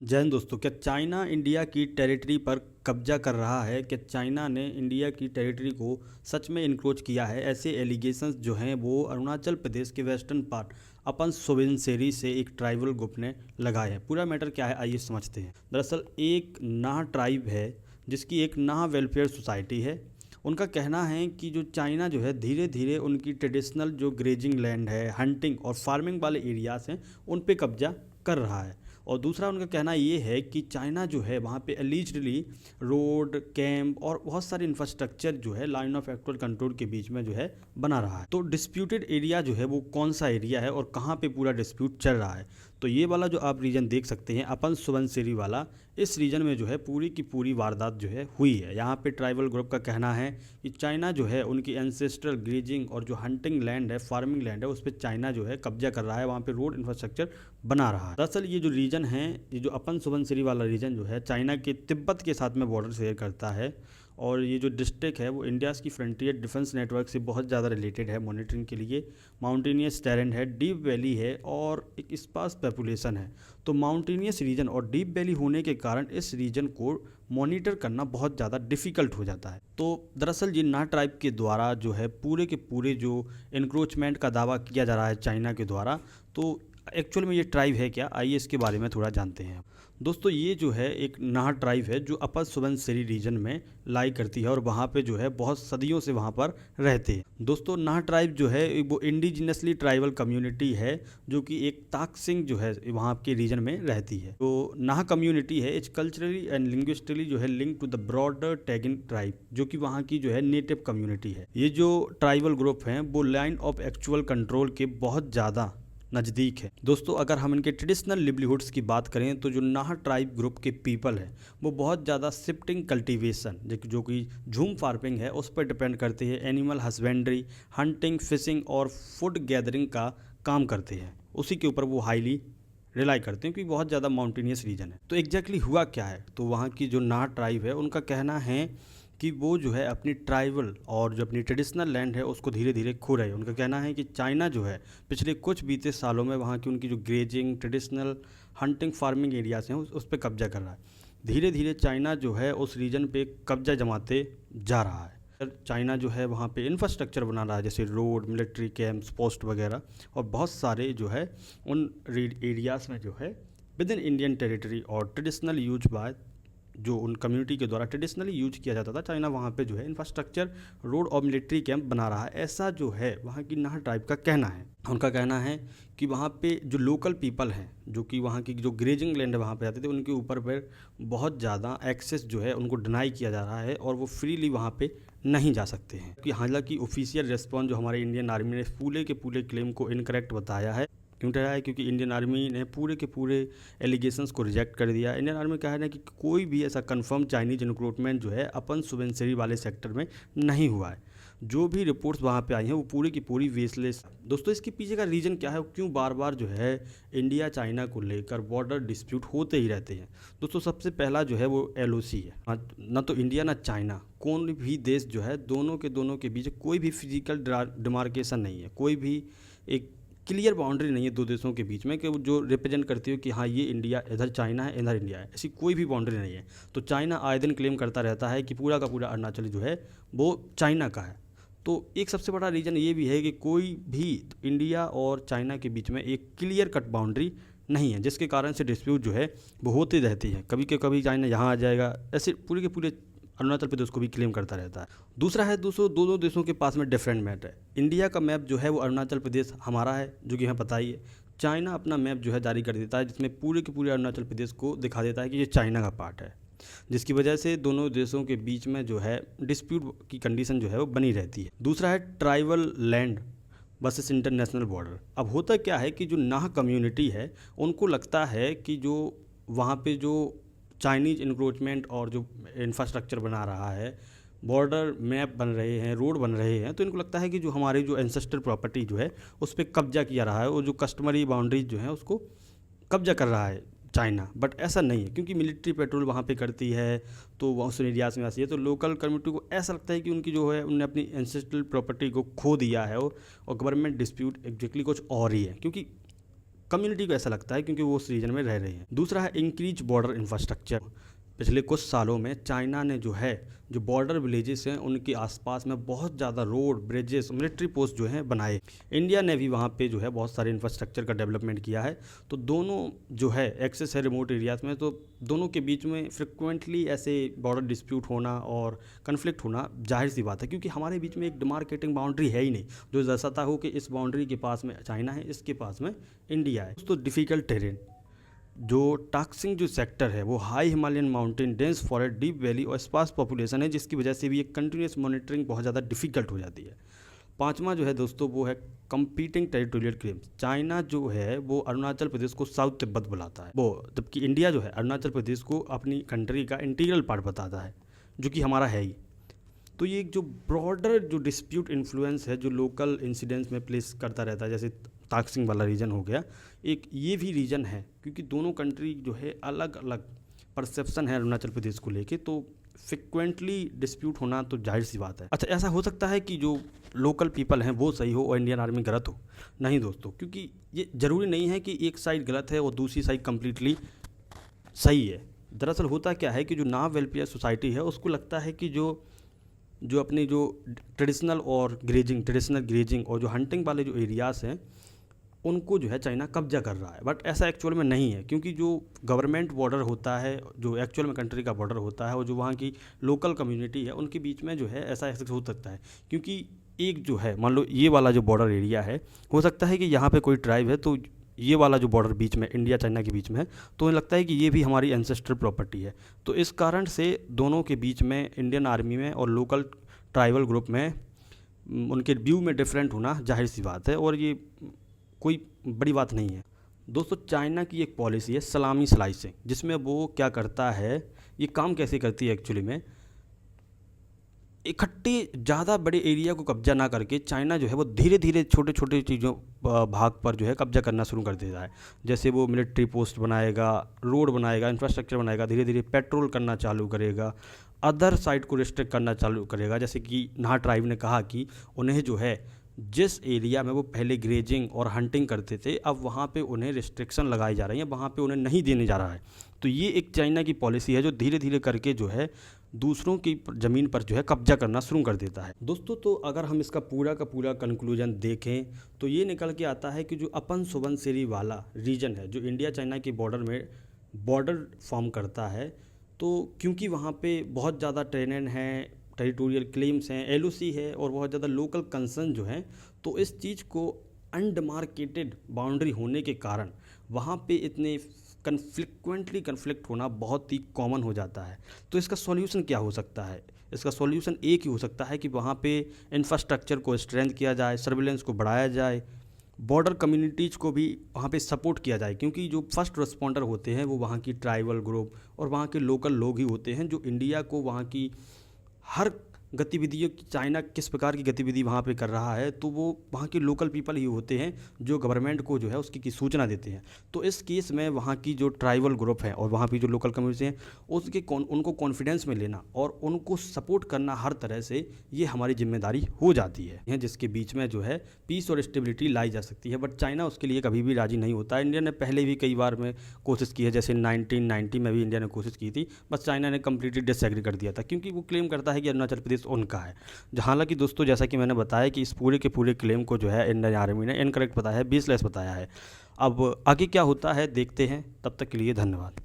जय हिंद दोस्तों। क्या चाइना इंडिया की टेरिटरी पर कब्जा कर रहा है? क्या चाइना ने इंडिया की टेरिटरी को सच में इनक्रोच किया है? ऐसे एलिगेशंस जो हैं वो अरुणाचल प्रदेश के वेस्टर्न पार्ट अपन सुबनसिरी से एक ट्राइबल ग्रुप ने लगाए हैं। पूरा मैटर क्या है आइए समझते हैं। दरअसल एक नाह ट्राइब है जिसकी एक नाह वेलफेयर सोसाइटी है। उनका कहना है कि जो चाइना जो है धीरे धीरे उनकी ट्रेडिशनल जो ग्रेजिंग लैंड है, हंटिंग और फार्मिंग वाले एरियाज हैं उन पे कब्जा कर रहा है। और दूसरा उनका कहना ये है कि चाइना जो है वहाँ पे एलिजिडली रोड, कैंप और बहुत सारे इंफ्रास्ट्रक्चर जो है लाइन ऑफ एक्चुअल कंट्रोल के बीच में जो है बना रहा है। तो डिस्प्यूटेड एरिया जो है वो कौन सा एरिया है और कहाँ पे पूरा डिस्प्यूट चल रहा है? तो ये वाला जो आप रीजन देख सकते हैं अपन सुबनसिरी वाला, इस रीजन में जो है पूरी की पूरी वारदात जो है हुई है। यहाँ पे ट्राइबल ग्रुप का कहना है कि चाइना जो है उनकी एंसेस्ट्रल ग्रेजिंग और जो हंटिंग लैंड है, फार्मिंग लैंड है, उस पर चाइना जो है कब्जा कर रहा है, वहाँ पे रोड इंफ्रास्ट्रक्चर बना रहा है। दरअसल ये जो रीजन है, ये जो अपन सुबनसिरी वाला रीजन जो है चाइना के तिब्बत के साथ में बॉर्डर शेयर करता है। और ये जो डिस्ट्रिक्ट है वो इंडियाज़ की फ्रंटियर डिफेंस नेटवर्क से बहुत ज़्यादा रिलेटेड है मॉनिटरिंग के लिए। माउंटेनियस टेरेन है, डीप वैली है और एक स्पार्स पॉपुलेशन है। तो माउंटेनियस रीजन और डीप वैली होने के कारण इस रीजन को मॉनिटर करना बहुत ज़्यादा डिफ़िकल्ट हो जाता है। तो दरअसल ये ना ट्राइब के द्वारा जो है पूरे के पूरे जो इंक्रोचमेंट का दावा किया जा रहा है चाइना के द्वारा, तो एक्चुअल में ये ट्राइब है क्या, आइए इसके बारे में थोड़ा जानते हैं। दोस्तों ये जो है एक नाह ट्राइब है जो अपर सुबनसिरी रीजन में लाई करती है और वहाँ पे जो है बहुत सदियों से वहाँ पर रहते हैं। दोस्तों नाह ट्राइब जो है वो इंडिजिनसली ट्राइबल कम्युनिटी है जो कि एक ताकसिंग जो है वहाँ के रीजन में रहती है। तो नाह कम्युनिटी है इट्स कल्चरली एंड लिंग्विस्टिकली जो है link to the broader Tagin tribe, जो कि वहाँ की जो है नेटिव कम्युनिटी है। ये जो ट्राइबल ग्रुप हैं वो लाइन ऑफ एक्चुअल कंट्रोल के बहुत ज़्यादा नज़दीक है। दोस्तों अगर हम इनके ट्रेडिशनल लिवलीहुड्स की बात करें तो जो नाह ट्राइब ग्रुप के पीपल है वो बहुत ज़्यादा शिफ्टिंग कल्टीवेशन जो कि झूम फार्मिंग है उस पर डिपेंड करते हैं। एनिमल हस्बेंड्री, हंटिंग, फिशिंग और फूड गैदरिंग का काम करते हैं, उसी के ऊपर वो हाईली रिलाई करते हैं क्योंकि बहुत ज़्यादा माउंटेनियस रीजन है। तो एग्जैक्टली हुआ क्या है, तो वहाँ की जो नाह ट्राइब है उनका कहना है कि वो जो है अपनी ट्राइबल और जो अपनी ट्रेडिशनल लैंड है उसको धीरे धीरे खो रहे हैं। उनका कहना है कि चाइना जो है पिछले कुछ बीते सालों में वहाँ की उनकी जो grazing, traditional hunting, farming areas हैं उस पर कब्जा कर रहा है। धीरे धीरे चाइना जो है उस रीजन पे कब्जा जमाते जा रहा है। चाइना जो है वहाँ पे इंफ्रास्ट्रक्चर बना रहा है जैसे रोड, मिलिट्री कैंप्स, पोस्ट वगैरह, और बहुत सारे जो है उन एरियाज़ में जो है विद इन इंडियन टेरिटरी और ट्रेडिशनल यूज बाय जो उन कम्युनिटी के द्वारा ट्रेडिशनली यूज किया जाता था, चाइना वहाँ पे जो है इंफ्रास्ट्रक्चर, रोड और मिलिट्री कैंप बना रहा है। ऐसा जो है वहाँ की नाह ट्राइब का कहना है। उनका कहना है कि वहाँ पे जो लोकल पीपल हैं जो कि वहाँ की जो ग्रेजिंग लैंड वहाँ पे आते थे उनके ऊपर पर बहुत ज़्यादा एक्सेस जो है उनको डिनाई किया जा रहा है और वो फ्रीली वहाँ पे नहीं जा सकते हैं। कि हालांकि ऑफिशियल रिस्पॉन्स जो हमारे इंडियन आर्मी ने पूरे के पूरे क्लेम को इनकरेक्ट बताया है। क्यों ठहराया है? क्योंकि इंडियन आर्मी ने पूरे के पूरे एलिगेशंस को रिजेक्ट कर दिया। इंडियन आर्मी का है कि कोई भी ऐसा कंफर्म चाइनीज इंक्रोचमेंट जो है अपन सुबनसिरी वाले सेक्टर में नहीं हुआ है। जो भी रिपोर्ट्स वहाँ पे आई हैं वो पूरी की पूरी बेसलेस। दोस्तों इसके पीछे का रीज़न क्या है, क्यों बार बार जो है इंडिया चाइना को लेकर बॉर्डर डिस्प्यूट होते ही रहते हैं? दोस्तों सबसे पहला जो है वो LOC है। ना तो इंडिया ना चाइना, कोई भी देश जो है दोनों के बीच कोई भी फिजिकल डिमार्केशन नहीं है, कोई भी एक क्लियर बाउंड्री नहीं है दो देशों के बीच में कि जो रिप्रेजेंट करती हो कि हाँ ये इंडिया, इधर चाइना है, इधर इंडिया है। ऐसी कोई भी बाउंड्री नहीं है। तो चाइना आए दिन क्लेम करता रहता है कि पूरा का पूरा अरुणाचल जो है वो चाइना का है। तो एक सबसे बड़ा रीज़न ये भी है कि कोई भी इंडिया और चाइना के बीच में एक क्लियर कट बाउंड्री नहीं है, जिसके कारण से डिस्प्यूट जो है वो होती रहती है। कभी के कभी चाइना यहाँ आ जाएगा, ऐसे पूरे के पूरे अरुणाचल प्रदेश को भी क्लेम करता रहता है। दूसरा है दोस्तों, दोनों देशों के पास में डिफरेंट मैप है। इंडिया का मैप जो है वो अरुणाचल प्रदेश हमारा है जो कि हमें पता ही है। चाइना अपना मैप जो है जारी कर देता है जिसमें पूरे के पूरे अरुणाचल प्रदेश को दिखा देता है कि ये चाइना का पार्ट है, जिसकी वजह से दोनों देशों के बीच में जो है डिस्प्यूट की कंडीशन जो है वो बनी रहती है। दूसरा है tribal land versus international border. अब होता क्या है कि जो नाह कम्युनिटी है उनको लगता है कि जो वहाँ पे जो चाइनीज इंक्रोचमेंट और जो इंफ्रास्ट्रक्चर बना रहा है, बॉर्डर मैप बन रहे हैं, रोड बन रहे हैं, तो इनको लगता है कि जो हमारी जो एंसेस्टर प्रॉपर्टी जो है उस पर कब्जा किया रहा है और जो कस्टमरी बाउंड्रीज जो है उसको कब्जा कर रहा है चाइना। बट ऐसा नहीं है क्योंकि मिलिट्री पेट्रोल वहाँ पे करती है तो वहाँ उस एरियाज में आती है। तो लोकल कम्युनिटी को ऐसा लगता है कि उनकी जो है उन्होंने अपनी एंसेस्ट्रल प्रॉपर्टी को खो दिया है और गवर्नमेंट डिस्प्यूट एग्जैक्टली कुछ और ही है। क्योंकि कम्युनिटी को ऐसा लगता है क्योंकि वो उस रीजन में रह रहे हैं। दूसरा है इंक्रीज बॉर्डर इंफ्रास्ट्रक्चर। पिछले कुछ सालों में चाइना ने जो बॉर्डर विलेजेस हैं उनके आसपास में बहुत ज़्यादा रोड, ब्रिजेस, मिलिट्री पोस्ट जो हैं बनाए। इंडिया ने भी वहाँ पे जो है बहुत सारे इंफ्रास्ट्रक्चर का डेवलपमेंट किया है। तो दोनों जो है एक्सेस है रिमोट एरियाज़ में, तो दोनों के बीच में फ्रिक्वेंटली ऐसे बॉर्डर डिस्प्यूट होना और कन्फ्लिक्ट होना जाहिर सी बात है, क्योंकि हमारे बीच में एक डिमार्केटिंग बाउंड्री है ही नहीं जो दर्शाता हो कि इस बाउंड्री के पास में चाइना है, इसके पास में इंडिया है। तो डिफ़िकल्ट टेरेन, जो टाक्सिंग जो सेक्टर है वो high Himalayan mountain, dense forest, deep valley और स्पार्स पॉपुलेशन है, जिसकी वजह से भी एक कंटिन्यूस मॉनिटरिंग बहुत ज़्यादा डिफिकल्ट हो जाती है। पांचवा जो है दोस्तों वो है कंपीटिंग टेरिटोरियल क्लेम्स। चाइना जो है वो अरुणाचल प्रदेश को साउथ तिब्बत बुलाता है, वो जबकि इंडिया जो है अरुणाचल प्रदेश को अपनी कंट्री का इंटीग्रल पार्ट बताता है, जो कि हमारा है ही। तो ये एक जो ब्रॉडर जो डिस्प्यूट इन्फ्लुएंस है जो लोकल इंसिडेंट्स में प्लेस करता रहता है, जैसे ताकसिंग वाला रीजन हो गया, एक ये भी रीजन है क्योंकि दोनों कंट्री जो है अलग अलग परसेप्शन है अरुणाचल प्रदेश को लेके, तो फ्रिक्वेंटली डिस्प्यूट होना तो जाहिर सी बात है। अच्छा, ऐसा हो सकता है कि जो लोकल पीपल हैं वो सही हो और इंडियन आर्मी गलत हो? नहीं दोस्तों, क्योंकि ये ज़रूरी नहीं है कि एक साइड गलत है और दूसरी साइड कम्प्लीटली सही है। दरअसल होता क्या है कि जो नाव वेलफेयर सोसाइटी है उसको लगता है कि जो अपने जो ट्रेडिशनल ग्रेजिंग और जो हंटिंग वाले जो एरियाज़ हैं उनको जो है चाइना कब्जा कर रहा है। बट ऐसा एक्चुअल में नहीं है, क्योंकि जो गवर्नमेंट बॉर्डर होता है, जो एक्चुअल में कंट्री का बॉर्डर होता है, और जो वहाँ की लोकल कम्युनिटी है उनके बीच में जो है ऐसा हो सकता है। क्योंकि एक जो है मान लो ये वाला जो बॉर्डर एरिया है, हो सकता है कि यहाँ पे कोई ट्राइब है, तो ये वाला जो बॉर्डर बीच में इंडिया चाइना के बीच में है, तो मुझे लगता है कि ये भी हमारी एंसेस्ट्रल प्रॉपर्टी है। तो इस कारण से दोनों के बीच में इंडियन आर्मी में और लोकल ट्राइबल ग्रुप में उनके व्यू में डिफरेंट होना जाहिर सी बात है, और ये कोई बड़ी बात नहीं है। दोस्तों, चाइना की एक पॉलिसी है सलामी स्लाइसिंग, जिसमें वो क्या करता है, ये काम कैसे करती है एक्चुअली में, इकट्ठे ज़्यादा बड़े एरिया को कब्जा ना करके चाइना जो है वो धीरे धीरे छोटे छोटे चीज़ों भाग पर जो है कब्जा करना शुरू कर देता है। जैसे वो मिलिट्री पोस्ट बनाएगा, रोड बनाएगा, इंफ्रास्ट्रक्चर बनाएगा, धीरे धीरे पेट्रोल करना चालू करेगा, अदर साइड को रिस्ट्रिक्ट करना चालू करेगा। जैसे कि नाहा ट्राइब ने कहा कि उन्हें जो है जिस एरिया में वो पहले ग्रेजिंग और हंटिंग करते थे, अब वहाँ पे उन्हें रिस्ट्रिक्शन लगाई जा रही है, वहाँ पे उन्हें नहीं देने जा रहा है। तो ये एक चाइना की पॉलिसी है जो धीरे धीरे करके जो है दूसरों की ज़मीन पर जो है कब्जा करना शुरू कर देता है। दोस्तों, तो अगर हम इसका पूरा का पूरा कंक्लूजन देखें तो ये निकल के आता है कि जो अपन सुबनसिरी वाला रीजन है जो इंडिया चाइना के बॉर्डर में बॉर्डर फॉर्म करता है, तो क्योंकि वहाँ पे बहुत ज़्यादा ट्रेन है, टेरिटोरियल क्लेम्स हैं, एलओसी है और बहुत ज़्यादा लोकल कंसर्न जो हैं, तो इस चीज़ को अनडिमार्केटेड बाउंड्री होने के कारण वहाँ पे इतने कन्फ्लिक्ट होना बहुत ही कॉमन हो जाता है। तो इसका सॉल्यूशन क्या हो सकता है? इसका सॉल्यूशन एक ही हो सकता है कि वहाँ पे इंफ्रास्ट्रक्चर को स्ट्रेंथ किया जाए, सर्विलेंस को बढ़ाया जाए, बॉर्डर कम्युनिटीज़ को भी वहाँ पे सपोर्ट किया जाए, क्योंकि जो फर्स्ट रिस्पॉन्डर होते हैं वो वहाँ की ट्राइबल ग्रुप और वहाँ के लोकल लोग ही होते हैं, जो इंडिया को वहाँ की हर गतिविधियों की, चाइना किस प्रकार की गतिविधि वहाँ पे कर रहा है, तो वो वहाँ के लोकल पीपल ही होते हैं जो गवर्नमेंट को जो है उसकी की सूचना देते हैं। तो इस केस में वहाँ की जो ट्राइबल ग्रुप है और वहाँ की जो लोकल कम्युनिटी हैं उनको कॉन्फिडेंस में लेना और उनको सपोर्ट करना हर तरह से, ये हमारी जिम्मेदारी हो जाती है, जिसके बीच में जो है पीस और स्टेबिलिटी लाई जा सकती है। बट चाइना उसके लिए कभी भी राजी नहीं होता। इंडिया ने पहले भी कई बार में कोशिश की है, जैसे 1990 में भी इंडिया ने कोशिश की थी, बस चाइना ने कम्प्लीटली डिसएग्री कर दिया था, क्योंकि वो क्लेम करता है कि अरुणाचल प्रदेश उनका है। हालांकि दोस्तों, जैसा कि मैंने बताया कि इस पूरे के पूरे क्लेम को जो है इंडियन आर्मी ने इनकरेक्ट बताया है, बेसलेस बताया है। अब आगे क्या होता है देखते हैं, तब तक के लिए धन्यवाद।